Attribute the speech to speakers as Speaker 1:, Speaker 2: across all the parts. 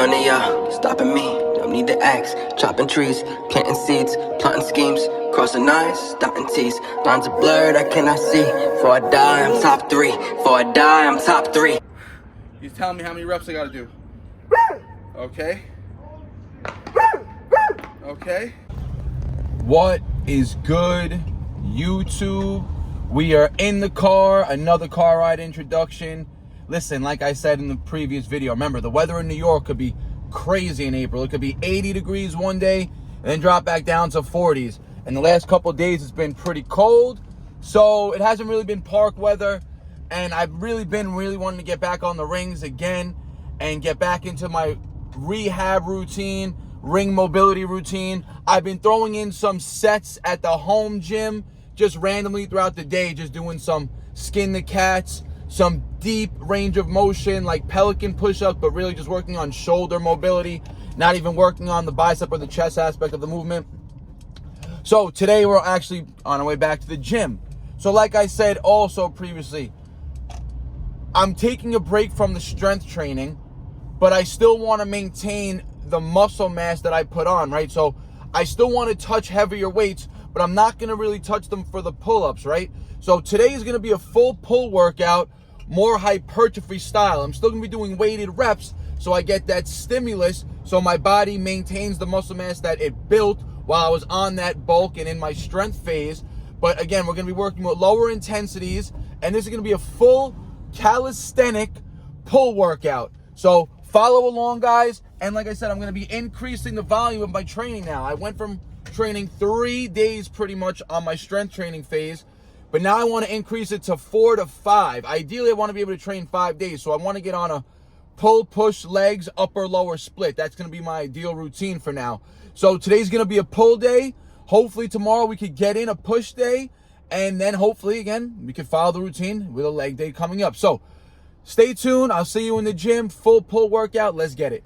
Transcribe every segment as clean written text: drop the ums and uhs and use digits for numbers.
Speaker 1: None of y'all stopping me, don't need the axe. Chopping trees, planting seeds, plotting schemes, crossing lines, dotting T's. Lines are blurred, I cannot see. Before I die, I'm top 3. Before I die, I'm top 3.
Speaker 2: He's telling me how many reps I gotta do. Okay. Okay. What is good, YouTube? We are in the car, another car ride introduction. Listen, like I said in the previous video, remember the weather in New York could be crazy in April. It could be 80 degrees one day and then drop back down to 40s. And the last couple of days it's been pretty cold, so it hasn't really been park weather. And I've really been wanting to get back on the rings again and get back into my rehab routine, ring mobility routine. I've been throwing in some sets at the home gym just randomly throughout the day, just doing some skin the cats, some deep range of motion like pelican push-ups, but really just working on shoulder mobility, not even working on the bicep or the chest aspect of the movement. So today we're actually on our way back to the gym. So like I said also previously, I'm taking a break from the strength training, but I still want to maintain the muscle mass that I put on, right? So I still want to touch heavier weights, but I'm not going to really touch them for the pull-ups, right? So today is going to be a full pull workout, more hypertrophy style. I'm still going to be doing weighted reps so I get that stimulus so my body maintains the muscle mass that it built while I was on that bulk and in my strength phase. But again, we're going to be working with lower intensities, and this is going to be a full calisthenic pull workout. So follow along, guys. And like I said, I'm going to be increasing the volume of my training now. I went from training 3 days pretty much on my strength training phase, but now I want to increase it to 4 to 5. Ideally, I want to be able to train 5 days. So I want to get on a pull, push, legs, upper, lower split. That's going to be my ideal routine for now. So today's going to be a pull day. Hopefully tomorrow we could get in a push day. And then hopefully, again, we can follow the routine with a leg day coming up. So stay tuned. I'll see you in the gym. Full pull workout. Let's get it.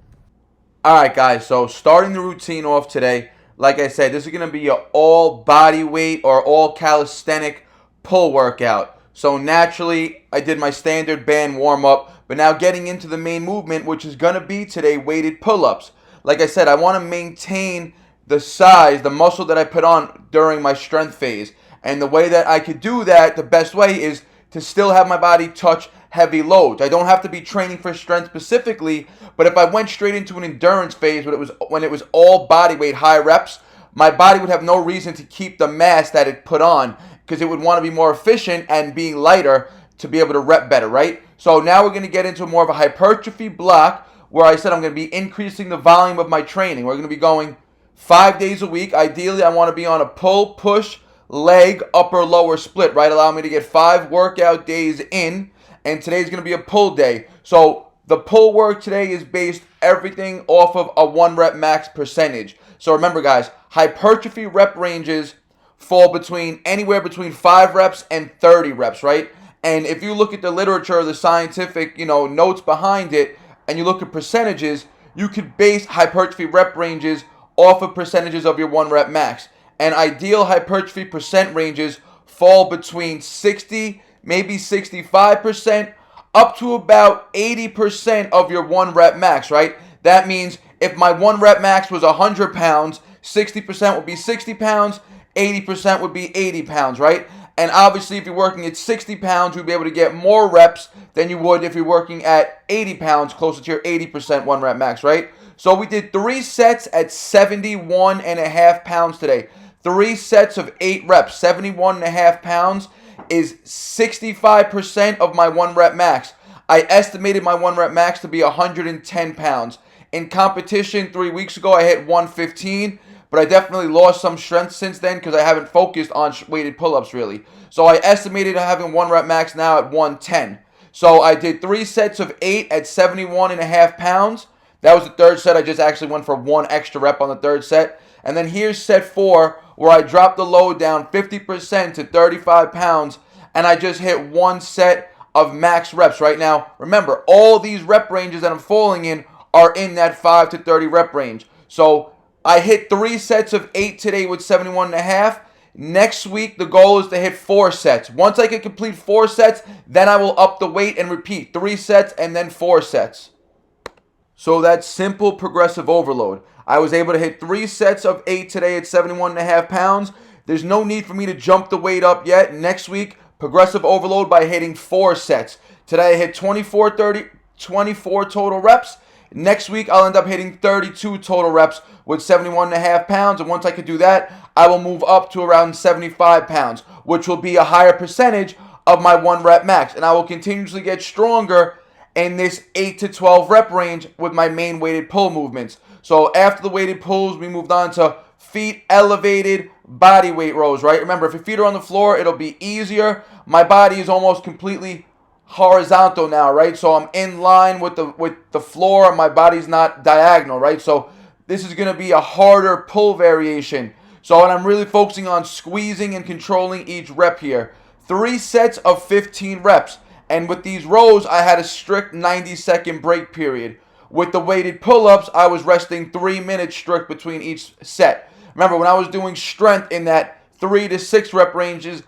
Speaker 2: All right, guys. So starting the routine off today, like I said, this is going to be an all body weight or all calisthenic pull workout. So naturally, I did my standard band warm up, but now getting into the main movement, which is going to be today weighted pull-ups. Like I said, I want to maintain the size, the muscle that I put on during my strength phase. And the way that I could do that, the best way, is to still have my body touch heavy loads. I don't have to be training for strength specifically, but if I went straight into an endurance phase when it was all body weight, high reps, my body would have no reason to keep the mass that it put on because it would want to be more efficient and being lighter to be able to rep better, right? So now we're going to get into more of a hypertrophy block where I said I'm going to be increasing the volume of my training. We're going to be going 5 days a week. Ideally, I want to be on a pull, push, leg, upper, lower split, right? Allow me to get 5 workout days in, and today's going to be a pull day. So the pull work today is based everything off of a 1 rep max percentage. So remember, guys, hypertrophy rep ranges fall anywhere between 5 reps and 30 reps, right? And if you look at the literature, the scientific, notes behind it, and you look at percentages, you could base hypertrophy rep ranges off of percentages of your 1 rep max. And ideal hypertrophy percent ranges fall between 60, maybe 65%, up to about 80% of your 1 rep max, right? That means if my 1 rep max was 100 pounds, 60% would be 60 pounds, 80% would be 80 pounds, right? And obviously, if you're working at 60 pounds, you'll be able to get more reps than you would if you're working at 80 pounds, closer to your 80% 1 rep max, right? So we did 3 sets at 71.5 pounds today. 3 sets of 8 reps. 71.5 pounds is 65% of my 1 rep max. I estimated my 1 rep max to be 110 pounds. In competition 3 weeks ago, I hit 115, but I definitely lost some strength since then because I haven't focused on weighted pull-ups really. So I estimated having 1 rep max now at 110. So I did 3 sets of 8 at 71.5 pounds. That was the 3rd set. I just actually went for 1 extra rep on the 3rd set. And then here's set 4, where I dropped the load down 50% to 35 pounds, and I just hit 1 set of max reps. Right now, remember, all these rep ranges that I'm falling in are in that 5 to 30 rep range. So I hit 3 sets of 8 today with 71.5. Next week, the goal is to hit 4 sets. Once I can complete 4 sets, then I will up the weight and repeat 3 sets and then 4 sets. So that's simple progressive overload. I was able to hit 3 sets of 8 today at 71.5 pounds. There's no need for me to jump the weight up yet. Next week, progressive overload by hitting 4 sets. Today I hit 24 total reps. Next week, I'll end up hitting 32 total reps with 71.5 pounds. And once I can do that, I will move up to around 75 pounds, which will be a higher percentage of my 1 rep max. And I will continuously get stronger in this 8 to 12 rep range with my main weighted pull movements. So after the weighted pulls, we moved on to feet elevated body weight rows, right? Remember, if your feet are on the floor, it'll be easier. My body is almost completely horizontal now, right? So I'm in line with the floor and my body's not diagonal, right? So this is going to be a harder pull variation. So, and I'm really focusing on squeezing and controlling each rep here. 3 sets of 15 reps. And with these rows, I had a strict 90-second break period. With the weighted pull-ups, I was resting 3 minutes strict between each set. Remember, when I was doing strength in that 3 to 6 rep ranges,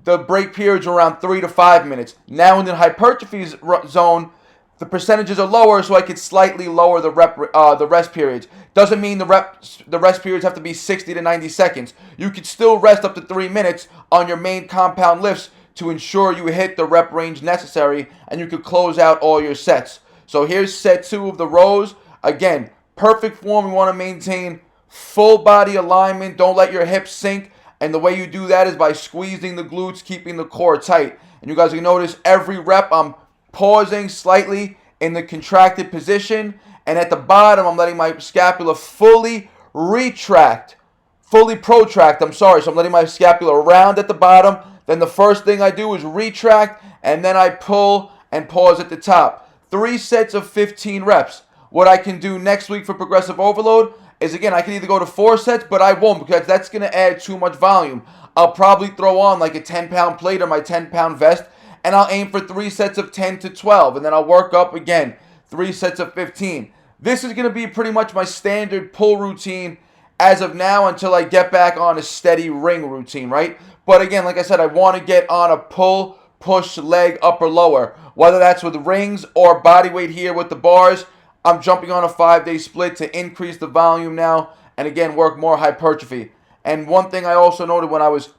Speaker 2: the break periods are around 3 to 5 minutes. Now in the hypertrophy zone, the percentages are lower, so I could slightly lower the rest periods. Doesn't mean the rest periods have to be 60 to 90 seconds. You could still rest up to 3 minutes on your main compound lifts to ensure you hit the rep range necessary and you could close out all your sets. So here's set 2 of the rows. Again, perfect form. We want to maintain full body alignment. Don't let your hips sink. And the way you do that is by squeezing the glutes, keeping the core tight. And you guys can notice every rep I'm pausing slightly in the contracted position. And at the bottom, I'm letting my scapula fully protract. So I'm letting my scapula round at the bottom. Then the first thing I do is retract. And then I pull and pause at the top. 3 sets of 15 reps. What I can do next week for progressive overload is, again, I can either go to 4 sets, but I won't because that's going to add too much volume. I'll probably throw on like a 10-pound plate or my 10-pound vest, and I'll aim for 3 sets of 10 to 12, and then I'll work up again, 3 sets of 15. This is going to be pretty much my standard pull routine as of now until I get back on a steady ring routine, right? But again, like I said, I want to get on a pull, push, leg, upper, lower, whether that's with rings or body weight here with the bars. I'm jumping on a 5-day split to increase the volume now and again work more hypertrophy. And one thing I also noted, when I was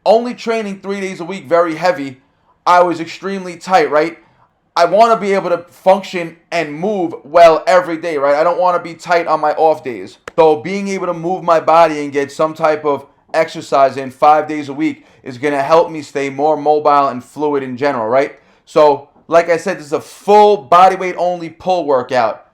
Speaker 2: only training 3 days a week very heavy, I was extremely tight, right? I want to be able to function and move well every day, right? I don't want to be tight on my off days. So being able to move my body and get some type of exercise in 5 days a week is going to help me stay more mobile and fluid in general, right? So like I said, this is a full body weight only pull workout.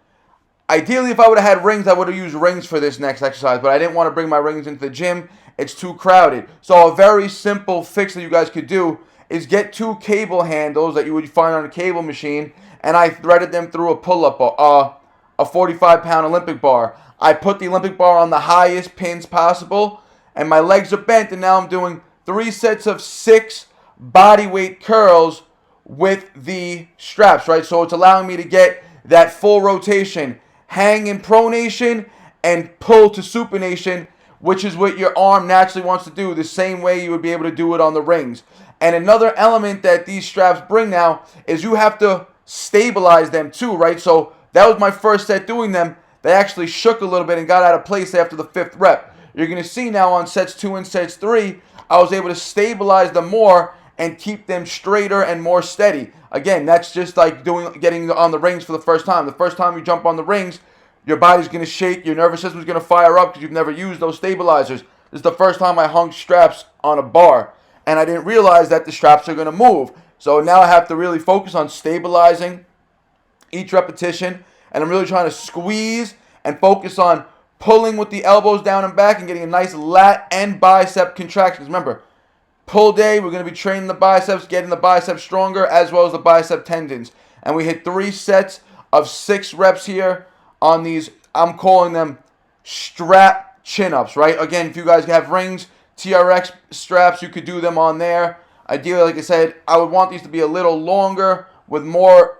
Speaker 2: Ideally, if I would have had rings, I would have used rings for this next exercise, but I didn't want to bring my rings into the gym. It's too crowded. So a very simple fix that you guys could do is get 2 cable handles that you would find on a cable machine, and I threaded them through a pull-up, a 45-pound Olympic bar. I put the Olympic bar on the highest pins possible, and my legs are bent, and now I'm doing 3 sets of 6 body weight curls with the straps, right? So it's allowing me to get that full rotation, hang in pronation and pull to supination, which is what your arm naturally wants to do, the same way you would be able to do it on the rings. And another element that these straps bring now is you have to stabilize them too, right? So that was my first set doing them. They actually shook a little bit and got out of place after the 5th rep. You're going to see now on sets 2 and sets 3, I was able to stabilize them more and keep them straighter and more steady. Again, that's just like getting on the rings for the first time. The first time you jump on the rings, your body's going to shake, your nervous system's going to fire up because you've never used those stabilizers. This is the first time I hung straps on a bar, and I didn't realize that the straps are going to move. So now I have to really focus on stabilizing each repetition, and I'm really trying to squeeze and focus on pulling with the elbows down and back and getting a nice lat and bicep contractions. Remember, pull day, we're going to be training the biceps, getting the biceps stronger, as well as the bicep tendons. And we hit 3 sets of 6 reps here on these, I'm calling them strap chin-ups, right? Again, if you guys have rings, TRX straps, you could do them on there. Ideally, like I said, I would want these to be a little longer with more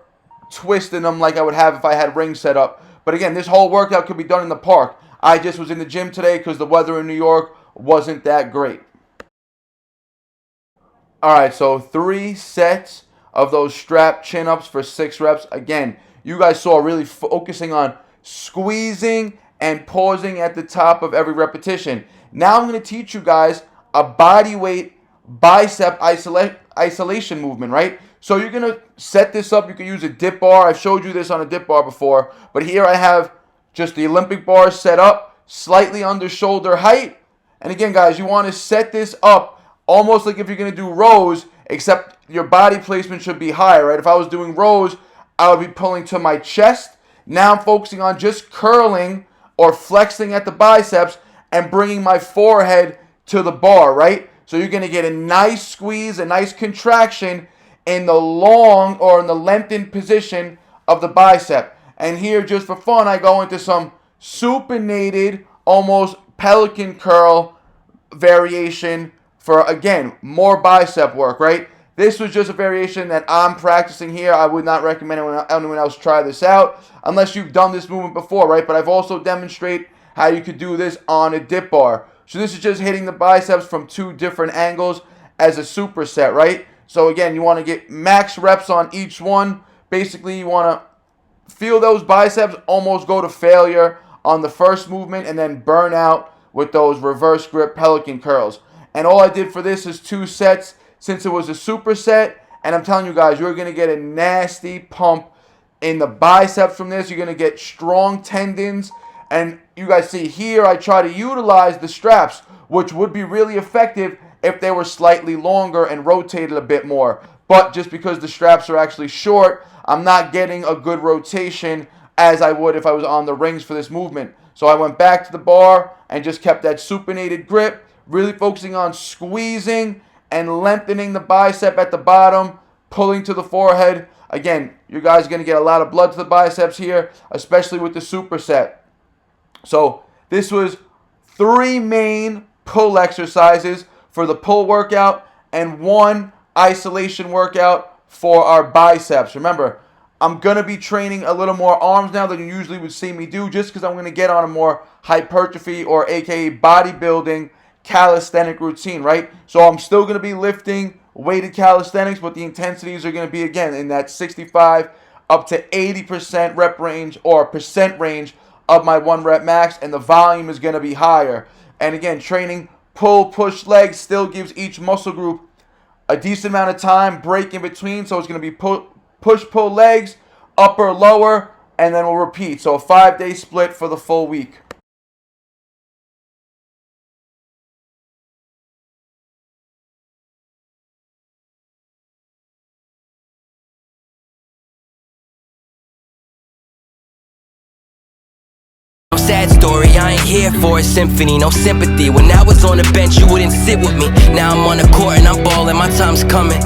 Speaker 2: twist in them like I would have if I had rings set up. But again, this whole workout could be done in the park. I just was in the gym today because the weather in New York wasn't that great. Alright, so 3 sets of those strap chin-ups for 6 reps. Again, you guys saw, really focusing on squeezing and pausing at the top of every repetition. Now I'm going to teach you guys a body weight bicep isolation movement, right? So you're going to set this up. You can use a dip bar. I've showed you this on a dip bar before, but here I have just the Olympic bar set up, slightly under shoulder height. And again, guys, you want to set this up almost like if you're going to do rows, except your body placement should be higher, right? If I was doing rows, I would be pulling to my chest. Now I'm focusing on just curling or flexing at the biceps and bringing my forehead to the bar, right? So you're going to get a nice squeeze, a nice contraction in the long or in the lengthened position of the bicep. And here, just for fun, I go into some supinated, almost pelican curl variation for, again, more bicep work, right? This was just a variation that I'm practicing here. I would not recommend anyone else try this out unless you've done this movement before, right? But I've also demonstrated how you could do this on a dip bar. So this is just hitting the biceps from 2 different angles as a superset, right? So again, you want to get max reps on each one. Basically, you want to feel those biceps almost go to failure on the first movement and then burn out with those reverse grip pelican curls. And all I did for this is 2 sets since it was a superset. And I'm telling you guys, you're going to get a nasty pump in the biceps from this. You're going to get strong tendons. And you guys see here, I try to utilize the straps, which would be really effective if they were slightly longer and rotated a bit more. But just because the straps are actually short, I'm not getting a good rotation as I would if I was on the rings for this movement. So I went back to the bar and just kept that supinated grip, really focusing on squeezing and lengthening the bicep at the bottom, pulling to the forehead. Again, you guys are going to get a lot of blood to the biceps here, especially with the superset. So this was 3 main pull exercises for the pull workout and 1 isolation workout for our biceps. Remember, I'm going to be training a little more arms now than you usually would see me do, just because I'm going to get on a more hypertrophy or aka bodybuilding calisthenic routine, right? So I'm still going to be lifting weighted calisthenics, but the intensities are going to be, again, in that 65 up to 80% rep range or percent range of my 1 rep max, and the volume is going to be higher. And again, training pull, push legs still gives each muscle group a decent amount of time, break in between. So it's going to be push, pull legs, upper, lower, and then we'll repeat. So a 5-day split for the full week.
Speaker 1: Sad story, I ain't here for a symphony, no sympathy. When I was on the bench, you wouldn't sit with me. Now I'm on the court and I'm balling, my time's coming.